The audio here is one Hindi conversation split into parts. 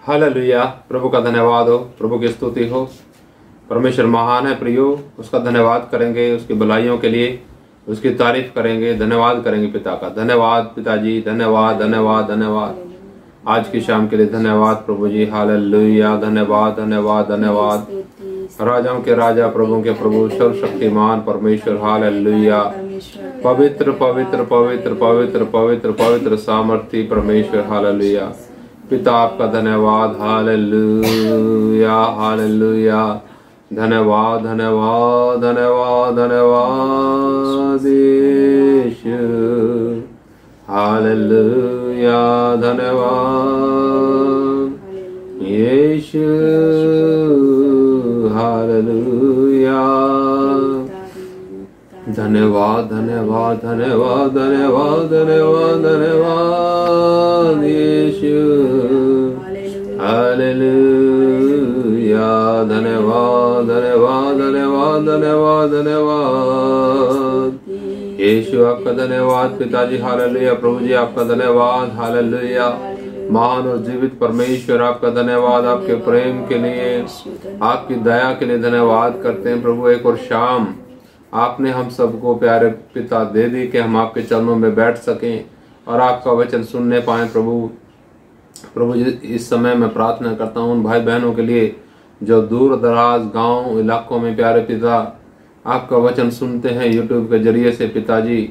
हालेलुया। प्रभु का धन्यवाद हो, प्रभु की स्तुति हो। परमेश्वर महान है प्रियो, उसका धन्यवाद करेंगे, उसकी भलाइयों के लिए उसकी तारीफ करेंगे, धन्यवाद करेंगे पिता का। धन्यवाद पिताजी, धन्यवाद धन्यवाद धन्यवाद आज की शाम के लिए धन्यवाद प्रभु जी। हालेलुया। धन्यवाद धन्यवाद धन्यवाद राजाओं के राजा, प्रभु के प्रभु, सर्वशक्तिमान परमेश्वर। हालेलुया। पवित्र पवित्र पवित्र पवित्र पवित्र पवित्र सामर्थी परमेश्वर। हालेलुया। पिता आपका धन्यवाद। Hallelujah hallelujah. धन्यवाद धन्यवाद धन्यवाद धन्यवाद यीशु। हालेलुया। धन्यवाद यीशु। हालेलुया। धन्यवाद धन्यवाद धन्यवाद धन्यवाद धन्यवाद धन्यवाद यीशु। हालेलुया। धन्यवाद धन्यवाद धन्यवाद धन्यवाद धन्यवाद यीशु। आपका धन्यवाद पिताजी। हालेलुया। प्रभु जी आपका धन्यवाद। हालेलुया। महान और जीवित परमेश्वर आपका धन्यवाद, आपके प्रेम के लिए, आपकी दया के लिए धन्यवाद करते हैं प्रभु। एक और शाम आपने हम सबको प्यारे पिता दे दी कि हम आपके चरणों में बैठ सकें और आपका वचन सुनने पाए प्रभु। प्रभु जी इस समय मैं प्रार्थना करता हूँ उन भाई बहनों के लिए जो दूर दराज गांव इलाकों में प्यारे पिता आपका वचन सुनते हैं यूट्यूब के जरिए से। पिताजी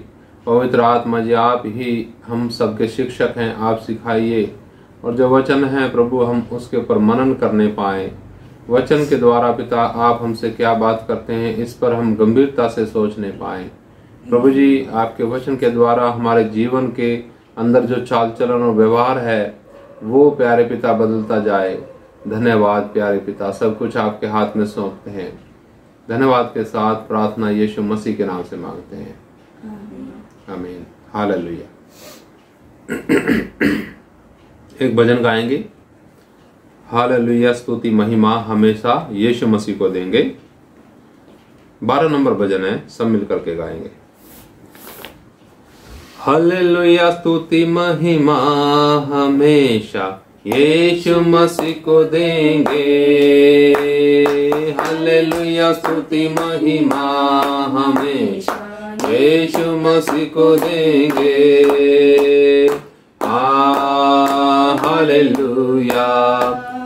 पवित्र आत्मा जी आप ही हम सबके शिक्षक हैं, आप सिखाइए और जो वचन है प्रभु हम उसके ऊपर मनन करने पाए। वचन के द्वारा पिता आप हमसे क्या बात करते हैं इस पर हम गंभीरता से सोचने पाए। प्रभु जी आपके वचन के द्वारा हमारे जीवन के अंदर जो चाल चलन और व्यवहार है वो प्यारे पिता बदलता जाए। धन्यवाद प्यारे पिता, सब कुछ आपके हाथ में सौंपते हैं। धन्यवाद के साथ प्रार्थना यीशु मसीह के नाम से मांगते हैं, आमीन। हालेलुया। एक भजन गाएंगे। हालेलुया। स्तुति महिमा हमेशा यीशु मसीह को देंगे। 12 नंबर भजन है, सब मिलकर के गाएंगे। हालेलुया। स्तुति महिमा हमेशा यीशु मसीह को देंगे। हालेलुया। स्तुति महिमा हमेशा यीशु मसीह को देंगे। हालेलुया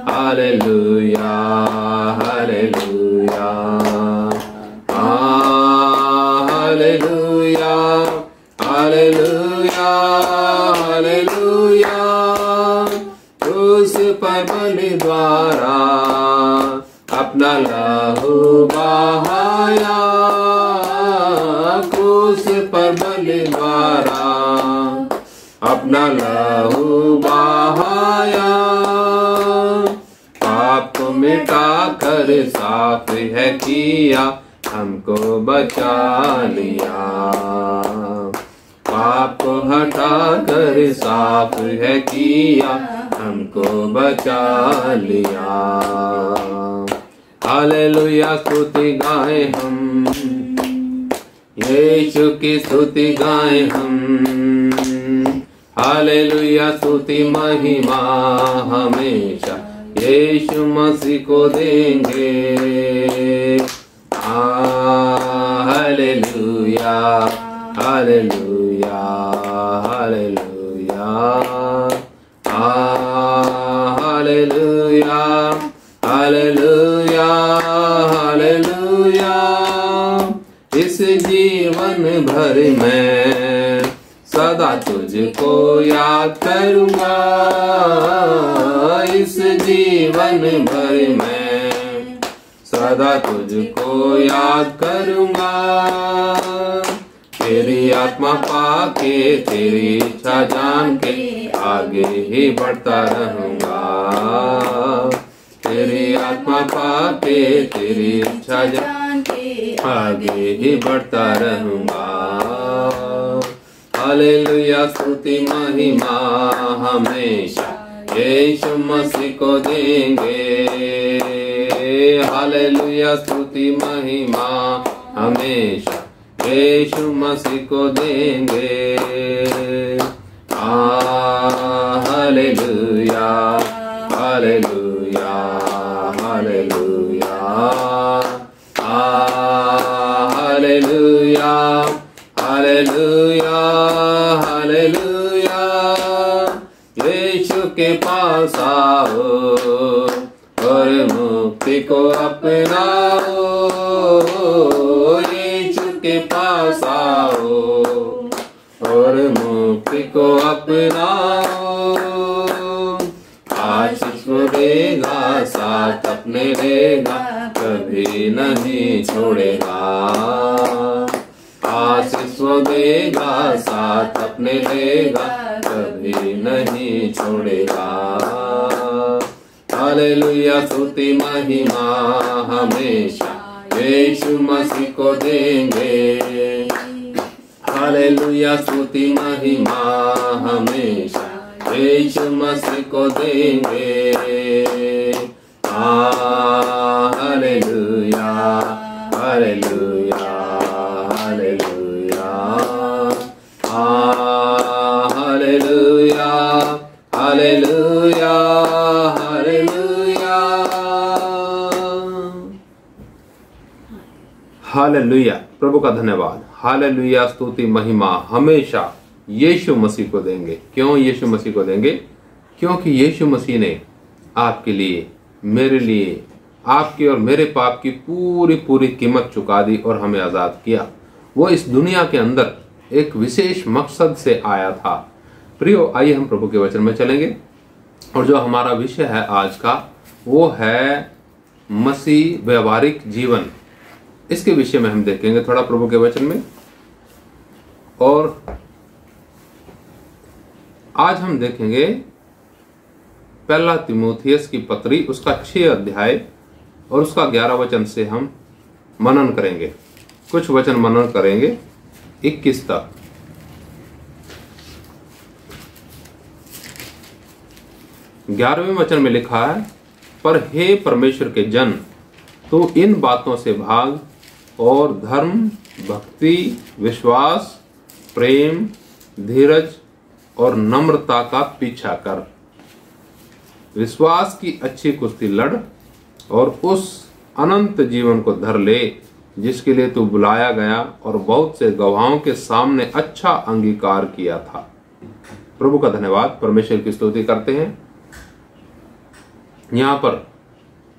हालेलुया हालेलुया हालेलुया हालेलुया हालेलुया। उस पर बलि द्वारा अपना लहू बहाया, क्रूस पर बलि द्वारा अपना लहू बहाया। पाप को मिटा कर साफ है किया, हमको बचा लिया। पाप को हटा कर साफ है किया, हमको बचा लिया। हालेलुया। स्तुति गाए हम, यीशु की स्तुति गाए हम। हालेलुया। स्तुति महिमा हमेशा यीशु मसीह को देंगे। हालेलुया हालेलुया हालेलुया हालेलुया हालेलुया हालेलुया। इस जीवन भर में सदा तुझको याद करूंगा। इस जीवन भर में सदा तुझको याद करूंगा। तेरी आत्मा पाके तेरी इच्छा जान के आगे ही बढ़ता रहूंगा। तेरी आत्मा पाके तेरी इच्छा जान के आगे ही बढ़ता रहूंगा। हालेलुया। स्तुति महिमा हमेशा यीशु मसीह को देंगे। हालेलुया। स्तुति महिमा हमेशा यीशु मसीह को देंगे। हालेलुया हालेलुया हालेलुया। यीशु के पास आओ और मुक्ति को अपनाओ। यीशु के पास आओ और मुक्ति को अपनाओ। आशीष वो देगा, साथ अपने देगा, कभी नहीं छोड़ेगा। आशीष वो देगा, साथ अपने देगा, कभी नहीं छोड़ेगा। हालेलुया, स्तुति महिमा हमेशा यीशु मसीह को देंगे। हालेलुया, स्तुति महिमा हमेशा यीशु मसीह को देंगे। हालेलुया, हालेलुया, हालेलुया, हालेलुया, हालेलुया, हालेलुया, हालेलुया। प्रभु का धन्यवाद। हालेलुया, स्तुति महिमा हमेशा यीशु मसीह को देंगे। क्यों यीशु मसीह को देंगे? क्योंकि यीशु मसीह ने आपके लिए, मेरे लिए, आपके और मेरे पाप की पूरी पूरी कीमत चुका दी और हमें आजाद किया। वो इस दुनिया के अंदर एक विशेष मकसद से आया था। प्रियो, आइए हम प्रभु के वचन में चलेंगे और जो हमारा विषय है आज का वो है मसीह व्यवहारिक जीवन। इसके विषय में हम देखेंगे थोड़ा प्रभु के वचन में। और आज हम देखेंगे पहला तीमुथियुस की पत्री, उसका 6 अध्याय और उसका 11 वचन से हम मनन करेंगे। कुछ वचन मनन करेंगे 21 तक। 11वें वचन में लिखा है, पर हे परमेश्वर के जन, तू इन बातों से भाग और धर्म, भक्ति, विश्वास, प्रेम, धीरज और नम्रता का पीछा कर। विश्वास की अच्छी कुश्ती लड़ और उस अनंत जीवन को धर ले जिसके लिए तू बुलाया गया और बहुत से गवाहों के सामने अच्छा अंगीकार किया था। प्रभु का धन्यवाद। परमेश्वर की स्तुति करते हैं। यहाँ पर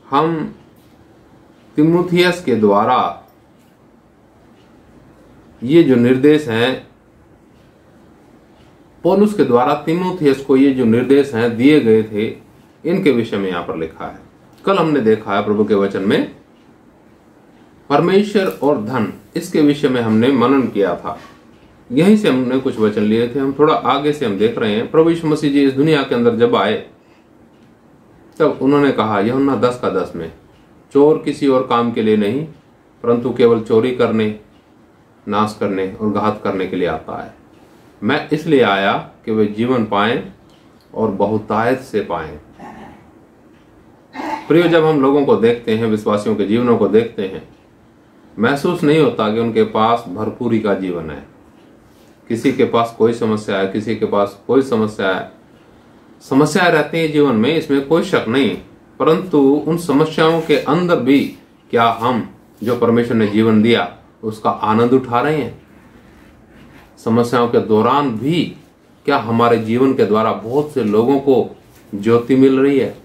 हम तीमुथियुस के द्वारा ये जो निर्देश हैं, पौलुस के द्वारा तीमुथियुस को ये जो निर्देश हैं दिए गए थे, इनके विषय में यहाँ पर लिखा है। कल हमने देखा है प्रभु के वचन में परमेश्वर और धन, इसके विषय में हमने मनन किया था। यहीं से हमने कुछ वचन लिए थे। हम थोड़ा आगे से हम देख रहे हैं। प्रभु यीशु मसीह जी इस दुनिया के अंदर जब आए तब उन्होंने कहा यूहन्ना 10:10 में, चोर किसी और काम के लिए नहीं परंतु केवल चोरी करने, नाश करने और घात करने के लिए आता है। मैं इसलिए आया कि वे जीवन पाएं और बहुतायत से पाएं। प्रिय, जब हम लोगों को देखते हैं, विश्वासियों के जीवनों को देखते हैं, महसूस नहीं होता कि उनके पास भरपूरी का जीवन है। किसी के पास कोई समस्या है, किसी के पास कोई समस्या है। समस्याएं रहती हैं जीवन में, इसमें कोई शक नहीं, परंतु उन समस्याओं के अंदर भी क्या हम जो परमेश्वर ने जीवन दिया उसका आनंद उठा रहे हैं? समस्याओं के दौरान भी क्या हमारे जीवन के द्वारा बहुत से लोगों को ज्योति मिल रही है?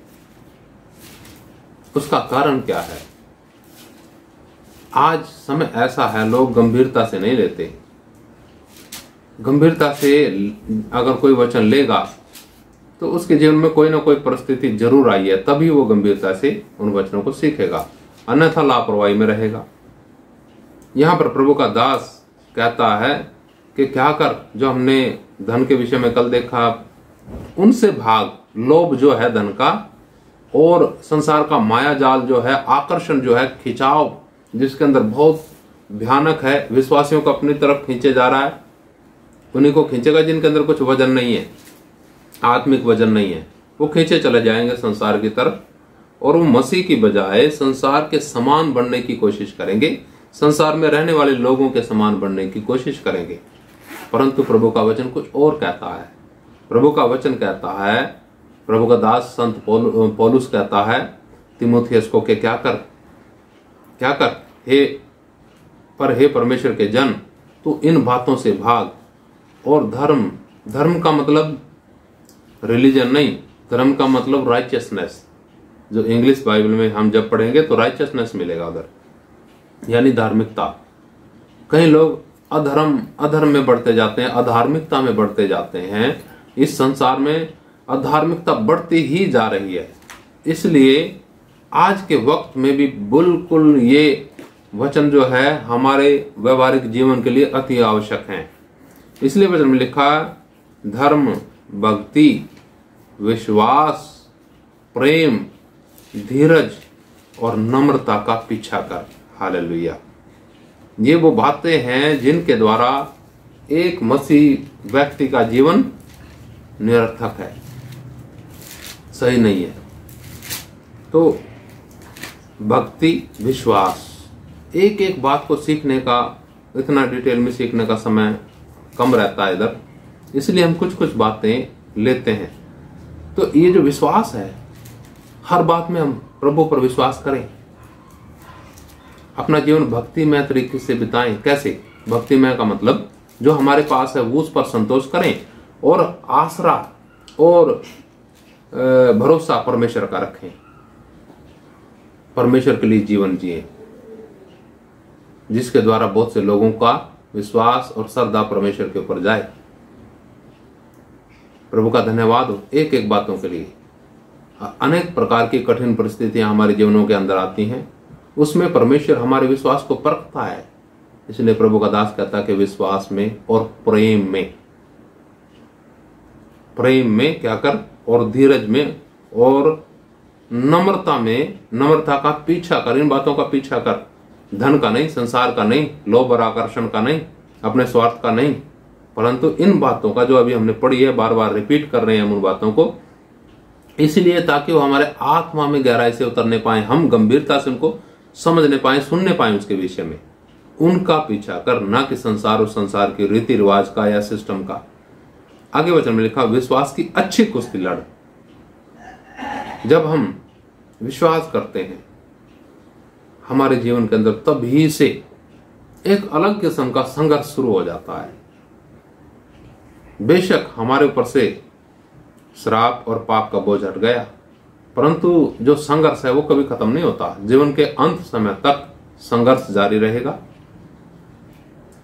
उसका कारण क्या है? आज समय ऐसा है, लोग गंभीरता से नहीं लेते। गंभीरता से अगर कोई वचन लेगा तो उसके जीवन में कोई ना कोई परिस्थिति जरूर आई है, तभी वो गंभीरता से उन वचनों को सीखेगा, अन्यथा लापरवाही में रहेगा। यहां पर प्रभु का दास कहता है कि क्या कर, जो हमने धन के विषय में कल देखा, उनसे भाग। लोभ जो है धन का और संसार का माया जाल जो है, आकर्षण जो है, खिंचाव जिसके अंदर बहुत भयानक है, विश्वासियों को अपनी तरफ खींचे जा रहा है। उन्हीं को खींचेगा जिनके अंदर कुछ वजन नहीं है, आत्मिक वजन नहीं है। वो खींचे चले जाएंगे संसार की तरफ और वो मसीह की बजाय संसार के समान बनने की कोशिश करेंगे, संसार में रहने वाले लोगों के समान बनने की कोशिश करेंगे। परंतु प्रभु का वचन कुछ और कहता है। प्रभु का वचन कहता है, प्रभु का दास संत पौलुस कहता है तीमुथियुस को कि क्या कर, हे परमेश्वर के जन, तू इन बातों से भाग और धर्म, धर्म का मतलब रिलीजन नहीं, धर्म का मतलब राइचियसनेस। जो इंग्लिश बाइबल में हम जब पढ़ेंगे तो राइचियसनेस मिलेगा उधर, यानी धार्मिकता। कई लोग अधर्म में बढ़ते जाते हैं, अधार्मिकता में बढ़ते जाते हैं। इस संसार में अधार्मिकता बढ़ती ही जा रही है। इसलिए आज के वक्त में भी बिल्कुल ये वचन जो है हमारे व्यवहारिक जीवन के लिए अति आवश्यक है। इसलिए वचन में लिखा है, धर्म, भक्ति, विश्वास, प्रेम, धीरज और नम्रता का पीछा कर। हालेलुया। ये वो बातें हैं जिनके द्वारा एक मसीह व्यक्ति का जीवन निरर्थक है, सही नहीं है। तो भक्ति, विश्वास, एक एक बात को सीखने का, इतना डिटेल में सीखने का समय कम रहता है इधर, इसलिए हम कुछ कुछ बातें लेते हैं। तो ये जो विश्वास है, हर बात में हम प्रभु पर विश्वास करें, अपना जीवन भक्तिमय तरीके से बिताएं। कैसे? भक्तिमय का मतलब जो हमारे पास है वो उस पर संतोष करें और आसरा और भरोसा परमेश्वर का रखें, परमेश्वर के लिए जीवन जिए, जिसके द्वारा बहुत से लोगों का विश्वास और श्रद्धा परमेश्वर के ऊपर जाए। प्रभु का धन्यवाद हो एक एक बातों के लिए। अनेक प्रकार की कठिन परिस्थितियां हमारे जीवनों के अंदर आती हैं, उसमें परमेश्वर हमारे विश्वास को परखता है। इसलिए प्रभु का दास कहता है कि विश्वास में और प्रेम में क्या कर, और धीरज में और नम्रता में, नम्रता का पीछा कर। इन बातों का पीछा कर, धन का नहीं, संसार का नहीं, लोभ और आकर्षण का नहीं, अपने स्वार्थ का नहीं, परंतु इन बातों का जो अभी हमने पढ़ी है, बार बार रिपीट कर रहे हैं हम उन बातों को, इसलिए ताकि वो हमारे आत्मा में गहराई से उतरने पाए, हम गंभीरता से उनको समझने पाए, सुनने पाए उसके विषय में। उनका पीछा कर, ना कि संसार और संसार के रीति रिवाज का या सिस्टम का। आगे वचन में लिखा, विश्वास की अच्छी कुश्ती लड़। जब हम विश्वास करते हैं हमारे जीवन के अंदर, तभी से एक अलग किस्म का संघर्ष शुरू हो जाता है। बेशक हमारे ऊपर से श्राप और पाप का बोझ हट गया, परंतु जो संघर्ष है वो कभी खत्म नहीं होता। जीवन के अंत समय तक संघर्ष जारी रहेगा।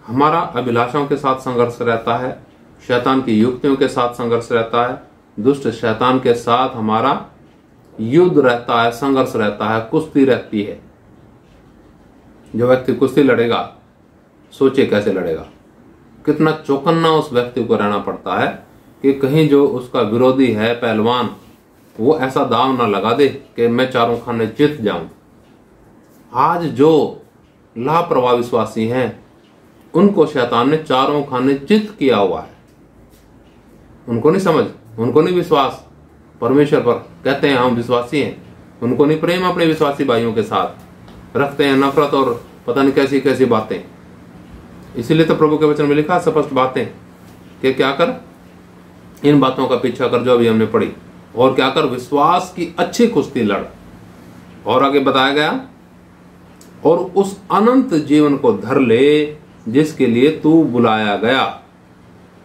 हमारा अभिलाषाओं के साथ संघर्ष रहता है, शैतान की युक्तियों के साथ संघर्ष रहता है, दुष्ट शैतान के साथ हमारा युद्ध रहता है, संघर्ष रहता है, कुश्ती रहती है। जो व्यक्ति कुश्ती लड़ेगा, सोचे कैसे लड़ेगा, कितना चौकन्ना उस व्यक्ति को रहना पड़ता है कि कहीं जो उसका विरोधी है पहलवान, वो ऐसा दाव ना लगा दे कि मैं चारों खाने जीत जाऊं। आज जो लापरवाह विश्वासी हैं उनको शैतान ने चारों खाने चित किया हुआ है। उनको नहीं समझ, उनको नहीं विश्वास परमेश्वर पर। कहते हैं हम विश्वासी हैं, उनको नहीं प्रेम अपने विश्वासी भाइयों के साथ, रखते हैं नफरत और पता नहीं कैसी कैसी बातें। इसीलिए तो प्रभु के वचन में लिखा स्पष्ट बातें कि क्या कर, इन बातों का पीछा कर जो अभी हमने पढ़ी, और क्या कर, विश्वास की अच्छी कुश्ती लड़। और आगे बताया गया, और उस अनंत जीवन को धर ले जिसके लिए तू बुलाया गया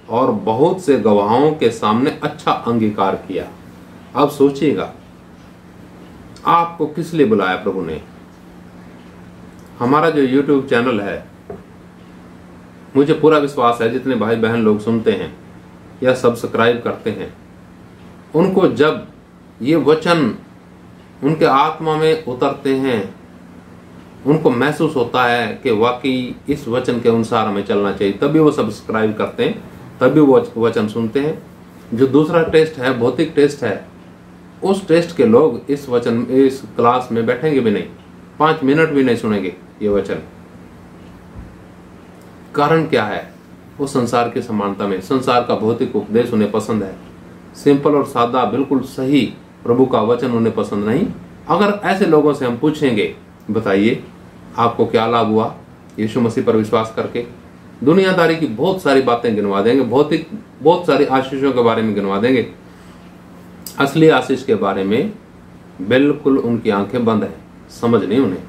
और बहुत से गवाहों के सामने अच्छा अंगीकार किया। अब सोचिएगा, आपको किस लिए बुलाया प्रभु ने? हमारा जो YouTube चैनल है, मुझे पूरा विश्वास है जितने भाई बहन लोग सुनते हैं या सब्सक्राइब करते हैं, उनको जब ये वचन उनके आत्मा में उतरते हैं, उनको महसूस होता है कि वाकई इस वचन के अनुसार हमें चलना चाहिए, तभी वो सब्सक्राइब करते हैं, तभी वो वचन सुनते हैं। जो दूसरा टेस्ट है, भौतिक टेस्ट है, उस टेस्ट के लोग इस वचन, इस क्लास में बैठेंगे भी नहीं, 5 मिनट भी नहीं सुनेंगे ये वचन। कारण क्या है? वो संसार की समानता में, संसार का भौतिक उपदेश उन्हें पसंद है, सिंपल और सादा बिल्कुल सही प्रभु का वचन उन्हें पसंद नहीं। अगर ऐसे लोगों से हम पूछेंगे, बताइए आपको क्या लाभ हुआ यीशु मसीह पर विश्वास करके? दुनियादारी की बहुत सारी बातें गिनवा देंगे, भौतिक बहुत सारी आशीषों के बारे में गिनवा देंगे, असली आशीष के बारे में बिल्कुल उनकी आंखें बंद है, समझ नहीं उन्हें।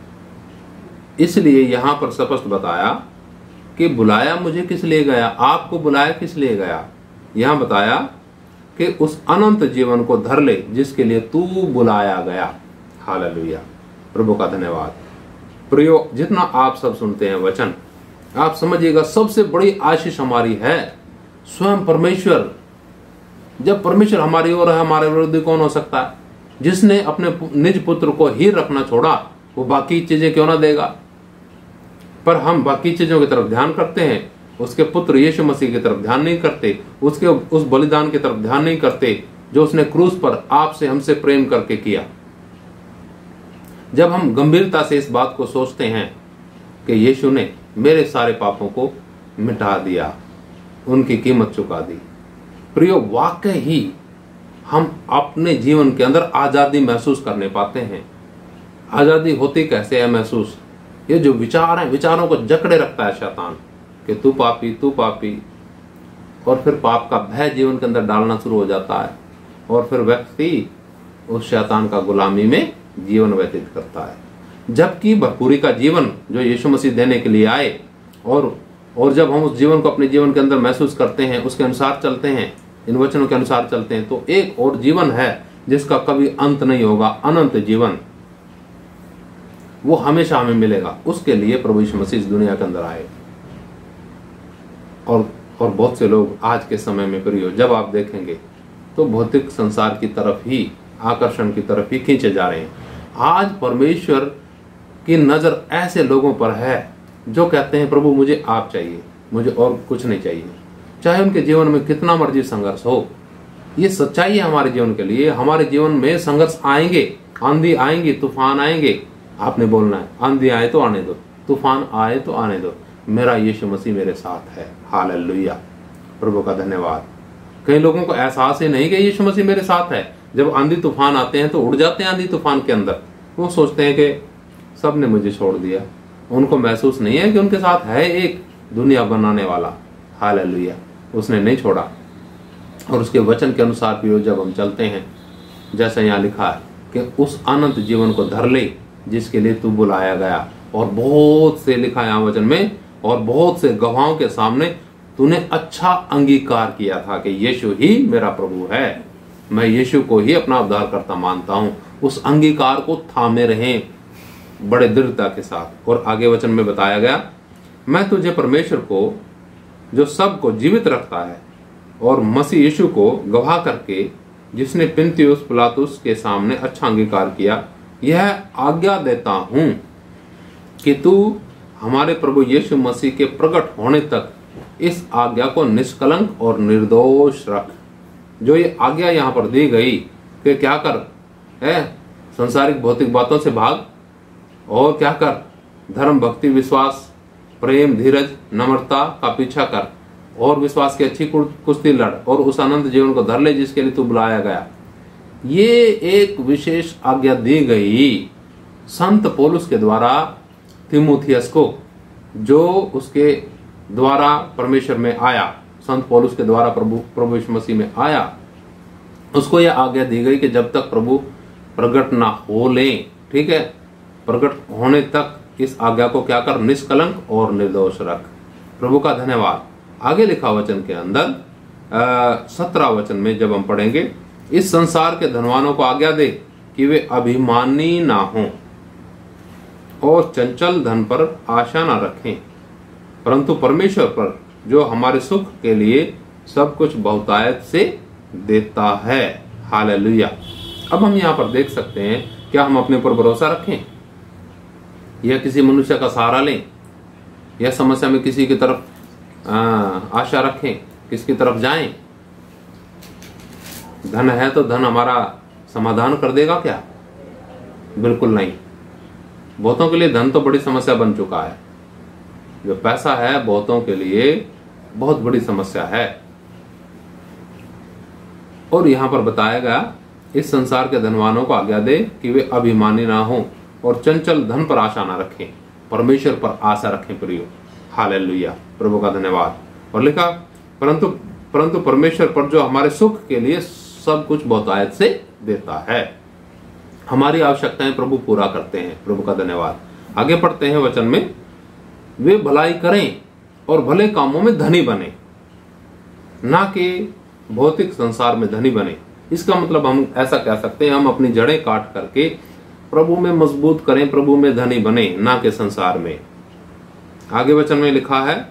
इसलिए यहां पर स्पष्ट बताया कि बुलाया मुझे किस लिए गया, आपको बुलाया किस लिए गया। यहां बताया कि उस अनंत जीवन को धर ले जिसके लिए तू बुलाया गया। हालेलुया, प्रभु का धन्यवाद। प्रियो, जितना आप सब सुनते हैं वचन, आप समझिएगा सबसे बड़ी आशीष हमारी है स्वयं परमेश्वर। जब परमेश्वर हमारी ओर है, हमारे विरोधी कौन हो सकता है। जिसने अपने निज पुत्र को ही रखना छोड़ा, वो बाकी चीजें क्यों ना देगा। पर हम बाकी चीजों की तरफ ध्यान करते हैं, उसके पुत्र यीशु मसीह की तरफ ध्यान नहीं करते, उसके उस बलिदान की तरफ ध्यान नहीं करते जो उसने क्रूस पर आपसे हमसे प्रेम करके किया। जब हम गंभीरता से इस बात को सोचते हैं कि यीशु ने मेरे सारे पापों को मिटा दिया, उनकी कीमत चुका दी, प्रियो, वाकई ही हम अपने जीवन के अंदर आजादी महसूस करने पाते हैं। आजादी होती कैसे है महसूस। ये जो विचार है, विचारों को जकड़े रखता है शैतान कि तू पापी, तू पापी, और फिर पाप का भय जीवन के अंदर डालना शुरू हो जाता है, और फिर व्यक्ति उस शैतान का गुलामी में जीवन व्यतीत करता है। जबकि भरपूरी का जीवन जो यीशु मसीह देने के लिए आए, और जब हम उस जीवन को अपने जीवन के अंदर महसूस करते हैं, उसके अनुसार चलते हैं, इन वचनों के अनुसार चलते हैं, तो एक और जीवन है जिसका कभी अंत नहीं होगा, अनंत जीवन। वो हमेशा हमें मिलेगा। उसके लिए प्रभु यीशु मसीह इस दुनिया के अंदर आए। और बहुत से लोग आज के समय में प्रियो, जब आप देखेंगे तो भौतिक संसार की तरफ ही, आकर्षण की तरफ ही खींचे जा रहे हैं। आज परमेश्वर की नजर ऐसे लोगों पर है जो कहते हैं प्रभु मुझे आप चाहिए, मुझे और कुछ नहीं चाहिए, चाहे उनके जीवन में कितना मर्जी संघर्ष हो। ये सच्चाई है हमारे जीवन के लिए। हमारे जीवन में संघर्ष आएंगे, आंधी आएंगी, तूफान आएंगे। आपने बोलना है, आंधी आए तो आने दो, तूफान आए तो आने दो, मेरा यीशु मसीह मेरे साथ है। हालेलुया, प्रभु का धन्यवाद। कई लोगों को एहसास ही नहीं कि यीशु मसीह मेरे साथ है। जब आंधी तूफान आते हैं तो उड़ जाते हैं आंधी तूफान के अंदर। वो सोचते हैं कि सब ने मुझे छोड़ दिया। उनको महसूस नहीं है कि उनके साथ है एक दुनिया बनाने वाला। हालेलुया, उसने नहीं छोड़ा। और उसके वचन के अनुसार भी जब हम चलते हैं, जैसा यहाँ लिखा है कि उस अनंत जीवन को धर ले जिसके लिए तू बुलाया गया। और बहुत से लिखा यहाँ वचन में, और बहुत से गवाहों के सामने तूने अच्छा अंगीकार किया था कि यीशु ही मेरा प्रभु है, मैं यीशु को ही अपना उद्धारकर्ता मानता हूं। उस अंगीकार को थामे रहें बड़े दृढ़ता के साथ। और आगे वचन में बताया गया, मैं तुझे परमेश्वर को जो सबको जीवित रखता है और मसीह यीशु को गवाह करके जिसने पिन्तियुस पिलातुस के सामने अच्छा अंगीकार किया, यह आज्ञा देता हूं कि तू हमारे प्रभु यीशु मसीह के प्रकट होने तक इस आज्ञा को निष्कलंक और निर्दोष रख। जो ये आज्ञा यहाँ पर दी गई कि क्या कर है, संसारिक भौतिक बातों से भाग, और क्या कर, धर्म भक्ति विश्वास प्रेम धीरज नम्रता का पीछा कर, और विश्वास की अच्छी कुश्ती लड़, और उस अनंत जीवन को धर ले जिसके लिए तू बुलाया गया। ये एक विशेष आज्ञा दी गई संत पौलुस के द्वारा तीमुथियुस को, जो उसके द्वारा परमेश्वर में आया, संत पौलुस के द्वारा प्रभु यीशु मसीह में आया। उसको यह आज्ञा दी गई कि जब तक प्रभु प्रकट ना हो ले, ठीक है, प्रकट होने तक इस आज्ञा को क्या कर, निष्कलंक और निर्दोष रख। प्रभु का धन्यवाद। आगे लिखा वचन के अंदर 17 वचन में जब हम पढ़ेंगे, इस संसार के धनवानों को आज्ञा दे कि वे अभिमानी ना हों और चंचल धन पर आशा ना रखें, परंतु परमेश्वर पर जो हमारे सुख के लिए सब कुछ बहुतायत से देता है। हालेलुया। अब हम यहाँ पर देख सकते हैं, क्या हम अपने ऊपर भरोसा रखें या किसी मनुष्य का सहारा लें, या समस्या में किसी की तरफ आशा रखें, किसकी तरफ जाएं। धन है तो धन हमारा समाधान कर देगा क्या? बिल्कुल नहीं। बहुतों के लिए धन तो बड़ी समस्या बन चुका है। जो पैसा है बहुतों के लिए बहुत बड़ी समस्या है। और यहां पर बताया गया, इस संसार के धनवानों को आज्ञा दे कि वे अभिमानी ना हो और चंचल धन पर आशा ना रखें, परमेश्वर पर आशा रखें प्रियो। हालेलुया, प्रभु का धन्यवाद। और लिखा, परंतु परमेश्वर पर जो हमारे सुख के लिए सब कुछ बहुतायत से देता है। हमारी आवश्यकताएं प्रभु पूरा करते हैं। प्रभु का धन्यवाद। आगे पढ़ते हैं वचन में, वे भलाई करें और भले कामों में धनी बने, ना कि भौतिक संसार में धनी बने। इसका मतलब हम ऐसा कह सकते हैं, हम अपनी जड़ें काट करके प्रभु में मजबूत करें, प्रभु में धनी बने, ना कि संसार में। आगे वचन में लिखा है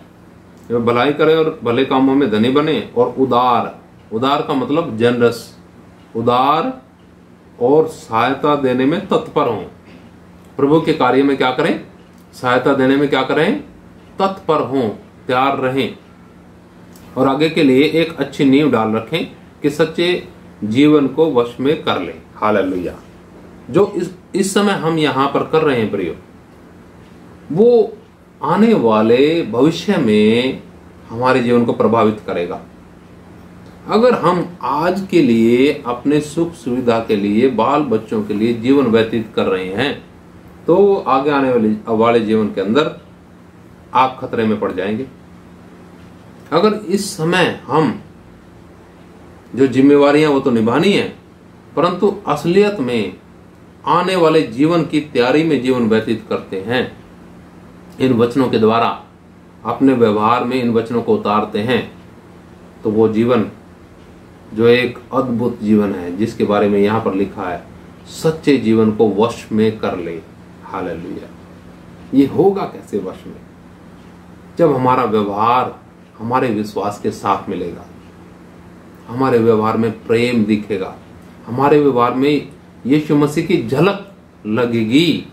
भलाई करें और भले कामों में धनी बने, और उदार, उदार का मतलब जनरस, उदार और सहायता देने में तत्पर हों। प्रभु के कार्य में क्या करें? सहायता देने में क्या करें? तत्पर हों, तैयार रहें। और आगे के लिए एक अच्छी नींव डाल रखें कि सच्चे जीवन को वश में कर लें। हालेलुया। जो इस समय हम यहां पर कर रहे हैं प्रियो, वो आने वाले भविष्य में हमारे जीवन को प्रभावित करेगा। अगर हम आज के लिए अपने सुख सुविधा के लिए, बाल बच्चों के लिए जीवन व्यतीत कर रहे हैं, तो आगे आने वाले जीवन के अंदर आप खतरे में पड़ जाएंगे। अगर इस समय हम जो जिम्मेवारियां वो तो निभानी है, परंतु असलियत में आने वाले जीवन की तैयारी में जीवन व्यतीत करते हैं, इन वचनों के द्वारा अपने व्यवहार में इन वचनों को उतारते हैं, तो वो जीवन जो एक अद्भुत जीवन है, जिसके बारे में यहां पर लिखा है, सच्चे जीवन को वश में कर ले। हालेलुया। ये होगा कैसे वश में? जब हमारा व्यवहार हमारे विश्वास के साथ मिलेगा, हमारे व्यवहार में प्रेम दिखेगा, हमारे व्यवहार में यीशु मसीह की झलक लगेगी,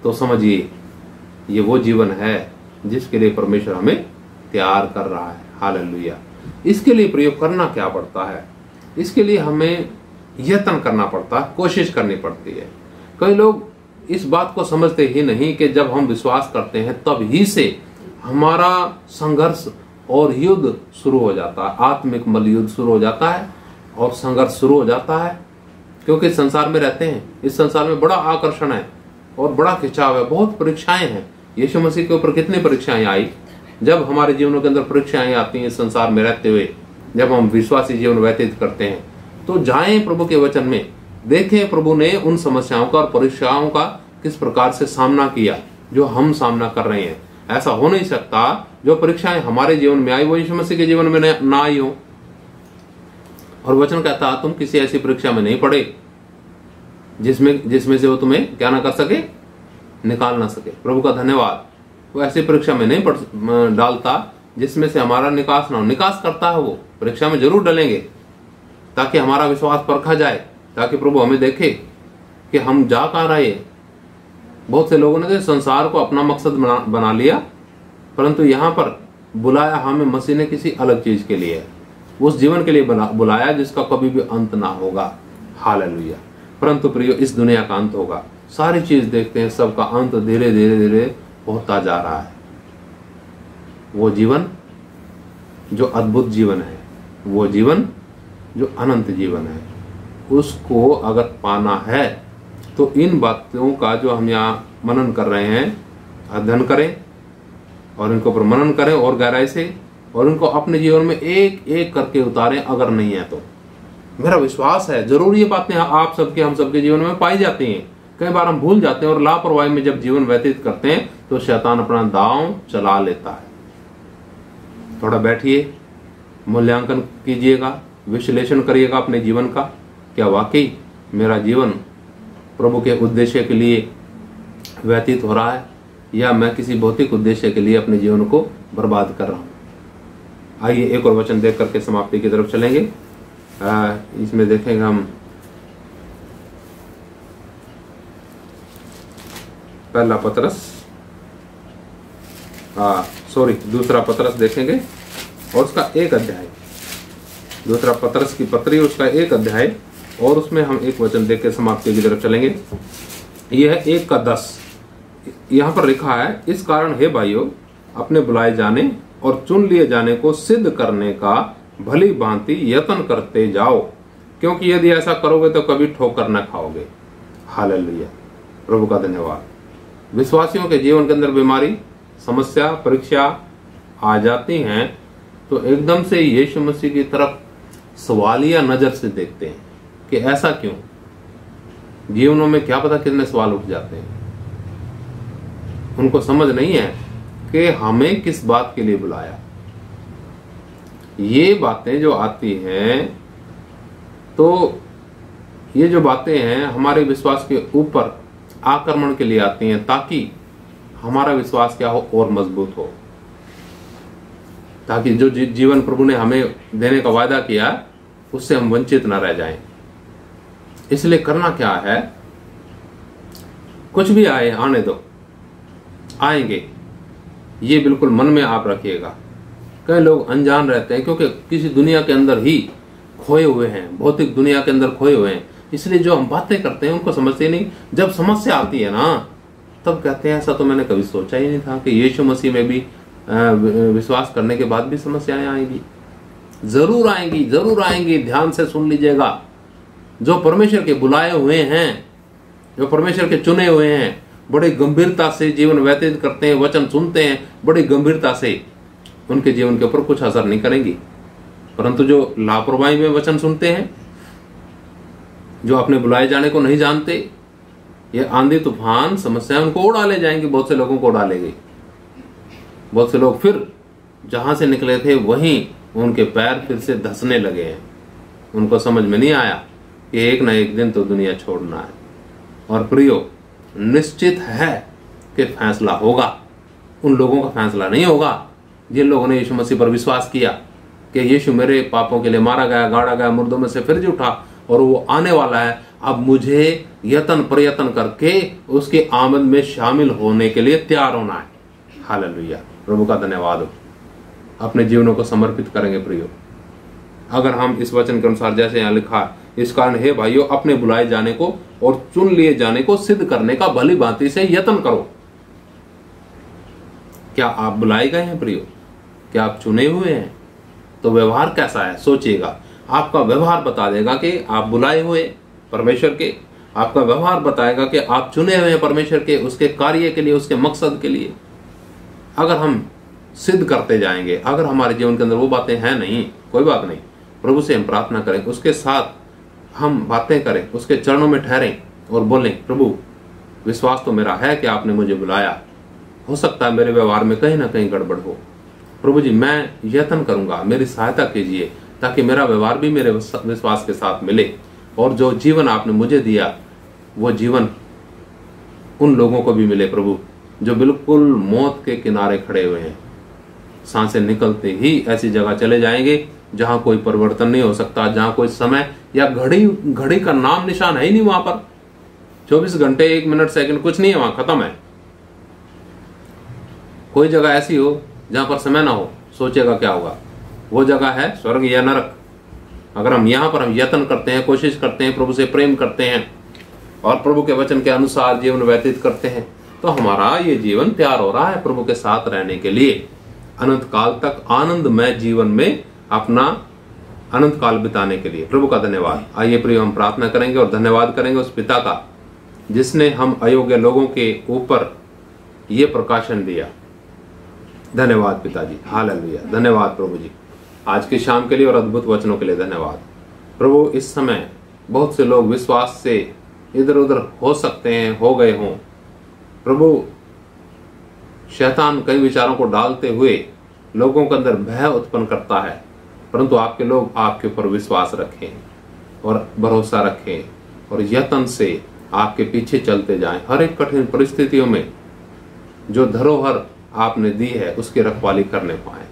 तो समझिए ये वो जीवन है जिसके लिए परमेश्वर हमें तैयार कर रहा है। हालेलुया। इसके लिए प्रयोग करना क्या पड़ता है? इसके लिए हमें यत्न करना पड़ता है, कोशिश करनी पड़ती है। कई लोग इस बात को समझते ही नहीं कि जब हम विश्वास करते हैं तब ही से हमारा संघर्ष और युद्ध शुरू हो जाता है, आत्मिक मल युद्ध शुरू हो जाता है और संघर्ष शुरू हो जाता है। क्योंकि संसार में रहते हैं, इस संसार में बड़ा आकर्षण है और बड़ा खिंचाव है, बहुत परीक्षाएं हैं। यीशु मसीह के ऊपर कितनी परीक्षाएं आई। जब हमारे जीवनों के अंदर परीक्षाएं आती हैं संसार में रहते हुए, जब हम विश्वासी जीवन व्यतीत करते हैं, तो जाएं प्रभु के वचन में, देखें प्रभु ने उन समस्याओं का और परीक्षाओं का किस प्रकार से सामना किया जो हम सामना कर रहे हैं। ऐसा हो नहीं सकता जो परीक्षाएं हमारे जीवन में आई वो यीशु मसीह के जीवन में ना आई हो। और वचन कहता तुम किसी ऐसी परीक्षा में नहीं पड़े जिसमें से वो तुम्हें क्या ना कर सके, निकाल ना सके। प्रभु का धन्यवाद। वो ऐसी परीक्षा में नहीं डालता जिसमें से हमारा निकास ना हो। निकास करता है वो, परीक्षा में जरूर डालेंगे ताकि हमारा विश्वास परखा जाए, ताकि प्रभु हमें देखे कि हम जा कहाँ रहे। बहुत से लोगों ने तो संसार को अपना मकसद बना लिया, परंतु यहाँ पर बुलाया हमें मसीह ने किसी अलग चीज के लिए, उस जीवन के लिए बुलाया जिसका कभी भी अंत ना होगा। हालेलुया। परंतु प्रियो, इस दुनिया का अंत होगा। सारी चीज देखते हैं, सबका अंत धीरे धीरे धीरे होता जा रहा है। वो जीवन जो अद्भुत जीवन है, वो जीवन जो अनंत जीवन है, उसको अगर पाना है तो इन बातों का जो हम यहाँ मनन कर रहे हैं, अध्ययन करें और इनको पर मनन करें और गहराई से, और इनको अपने जीवन में एक एक करके उतारें। अगर नहीं है तो मेरा विश्वास है जरूर ये बातें आप सबके, हम सबके जीवन में पाई जाती हैं। कई बार हम भूल जाते हैं और लापरवाही में जब जीवन व्यतीत करते हैं तो शैतान अपना दांव चला लेता है। थोड़ा बैठिए, मूल्यांकन कीजिएगा, विश्लेषण करिएगा अपने जीवन का। क्या वाकई मेरा जीवन प्रभु के उद्देश्य के लिए व्यतीत हो रहा है, या मैं किसी भौतिक उद्देश्य के लिए अपने जीवन को बर्बाद कर रहा हूं? आइए एक और वचन देख करके समाप्ति की तरफ चलेंगे। इसमें देखेंगे हम पहला पतरस, दूसरा पतरस देखेंगे और उसका एक अध्याय, दूसरा पतरस की पत्री उसका एक अध्याय, और उसमें हम एक वचन देख के समाप्ति की तरफ चलेंगे। यह है 1:10। यहाँ पर लिखा है, इस कारण हे भाइयों, अपने बुलाए जाने और चुन लिए जाने को सिद्ध करने का भली भांति यत्न करते जाओ, क्योंकि यदि ऐसा करोगे तो कभी ठोकर न खाओगे। हालेलुया। प्रभु का धन्यवाद। विश्वासियों के जीवन के अंदर बीमारी, समस्या, परीक्षा आ जाती हैं तो एकदम से यीशु मसीह की तरफ सवालिया नजर से देखते हैं कि ऐसा क्यों। जीवनों में क्या पता कितने सवाल उठ जाते हैं। उनको समझ नहीं है कि हमें किस बात के लिए बुलाया। ये बातें जो आती हैं, तो ये जो बातें हैं हमारे विश्वास के ऊपर आक्रमण के लिए आती हैं, ताकि हमारा विश्वास क्या हो, और मजबूत हो, ताकि जो जीवन प्रभु ने हमें देने का वायदा किया उससे हम वंचित न रह जाएं। इसलिए करना क्या है, कुछ भी आए आने दो, आएंगे, ये बिल्कुल मन में आप रखिएगा। कई लोग अनजान रहते हैं क्योंकि किसी दुनिया के अंदर ही खोए हुए हैं, भौतिक दुनिया के अंदर खोए हुए हैं, इसलिए जो हम बातें करते हैं उनको समझते नहीं। जब समस्या आती है ना, तब कहते हैं ऐसा तो मैंने कभी सोचा ही नहीं था कि यीशु मसीह में भी विश्वास करने के बाद भी समस्याएं आएंगी। जरूर आएंगी, जरूर आएंगी। ध्यान से सुन लीजिएगा। जो परमेश्वर के बुलाए हुए हैं, जो परमेश्वर के चुने हुए हैं, बड़ी गंभीरता से जीवन व्यतीत करते हैं, वचन सुनते हैं बड़ी गंभीरता से, उनके जीवन के ऊपर कुछ असर नहीं करेंगी। परंतु जो लापरवाही में वचन सुनते हैं, जो अपने बुलाए जाने को नहीं जानते, ये आंधी तूफान समस्या उनको उड़ा ले जाएंगे, बहुत से लोगों को उड़ा लेगी। बहुत से लोग फिर जहां से निकले थे वहीं उनके पैर फिर से धंसने लगे हैं। उनको समझ में नहीं आया कि एक ना एक दिन तो दुनिया छोड़ना है। और प्रियो, निश्चित है कि फैसला होगा। उन लोगों का फैसला नहीं होगा जिन लोगों ने यीशु मसीह पर विश्वास किया कि यीशु मेरे पापों के लिए मारा गया, गाड़ा गया, मुर्दों में से फिर जी उठा और वो आने वाला है। अब मुझे यत्न प्रयत्न करके उसके आमद में शामिल होने के लिए तैयार होना है। हालेलुया, प्रभु का धन्यवाद हो। अपने जीवनों को समर्पित करेंगे प्रियो, अगर हम इस वचन के अनुसार जैसे यहाँ लिखा है। इस कारण हे भाइयों, अपने बुलाए जाने को और चुन लिए जाने को सिद्ध करने का भली भांति से यत्न करो। क्या आप बुलाए गए हैं प्रियो? क्या आप चुने हुए हैं? तो व्यवहार कैसा है सोचिएगा। आपका व्यवहार बता देगा कि आप बुलाए हुए परमेश्वर के। आपका व्यवहार बताएगा कि आप चुने हुए हैं परमेश्वर के, उसके कार्य के लिए, उसके मकसद के लिए। अगर हम सिद्ध करते जाएंगे, अगर हमारे जीवन के अंदर वो बातें हैं नहीं, कोई बात नहीं, प्रभु से हम प्रार्थना करें, उसके साथ हम बातें करें, उसके चरणों में ठहरें और बोलें, प्रभु विश्वास तो मेरा है कि आपने मुझे बुलाया। हो सकता है मेरे व्यवहार में कहीं ना कहीं गड़बड़ हो। प्रभु जी, मैं यत्न करूंगा, मेरी सहायता कीजिए ताकि मेरा व्यवहार भी मेरे विश्वास के साथ मिले, और जो जीवन आपने मुझे दिया वो जीवन उन लोगों को भी मिले प्रभु, जो बिल्कुल मौत के किनारे खड़े हुए हैं। सांसें निकलते ही ऐसी जगह चले जाएंगे जहां कोई परिवर्तन नहीं हो सकता, जहां कोई समय या घड़ी का नाम निशान है ही नहीं। वहां पर 24 घंटे 1 मिनट सेकंड कुछ नहीं है, वहां खत्म है। कोई जगह ऐसी हो जहां पर समय ना हो, सोचेगा क्या होगा। वो जगह है स्वर्ग या नरक। अगर हम यहाँ पर हम यत्न करते हैं, कोशिश करते हैं, प्रभु से प्रेम करते हैं और प्रभु के वचन के अनुसार जीवन व्यतीत करते हैं, तो हमारा ये जीवन तैयार हो रहा है प्रभु के साथ रहने के लिए, अनंत काल तक आनंदमय जीवन में अपना अनंत काल बिताने के लिए। प्रभु का धन्यवाद। आइए प्रिय, हम प्रार्थना करेंगे और धन्यवाद करेंगे उस पिता का जिसने हम अयोग्य लोगों के ऊपर ये प्रकाशन दिया। धन्यवाद पिताजी, हालेलुया। धन्यवाद प्रभु जी आज की शाम के लिए और अद्भुत वचनों के लिए धन्यवाद। प्रभु, इस समय बहुत से लोग विश्वास से इधर उधर हो सकते हैं, हो गए हों प्रभु। शैतान कई विचारों को डालते हुए लोगों के अंदर भय उत्पन्न करता है, परंतु आपके लोग आपके ऊपर विश्वास रखें और भरोसा रखें और यत्न से आपके पीछे चलते जाएं। हर एक कठिन परिस्थितियों में जो धरोहर आपने दी है उसकी रखवाली करने पाए।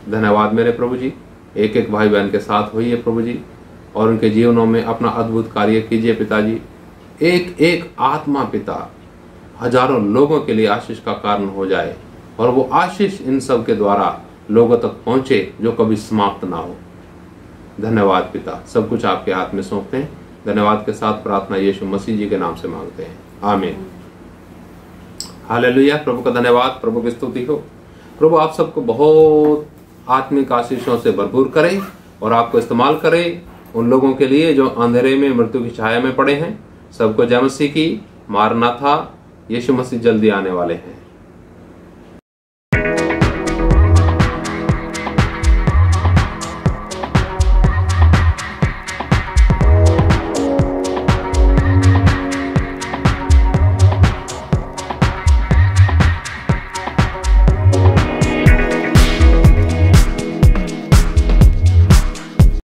धन्यवाद मेरे प्रभु जी। एक एक भाई बहन के साथ होइए प्रभु जी और उनके जीवनों में अपना अद्भुत कार्य कीजिए पिताजी। एक एक आत्मा पिता हजारों लोगों के लिए आशीष का कारण हो जाए और वो आशीष इन सब के द्वारा लोगों तक पहुंचे जो कभी समाप्त ना हो। धन्यवाद पिता, सब कुछ आपके हाथ में सौंपते हैं। धन्यवाद के साथ प्रार्थना यीशु मसीह जी के नाम से मांगते हैं, आमीन। हालेलुया। प्रभु का धन्यवाद, प्रभु की स्तुति हो। प्रभु आप सबको बहुत आत्मिक आशीषों से भरपूर करे और आपको इस्तेमाल करे उन लोगों के लिए जो अंधेरे में मृत्यु की छाया में पड़े हैं। सबको जय मसीह की। मारना था, यीशु मसीह जल्दी आने वाले हैं।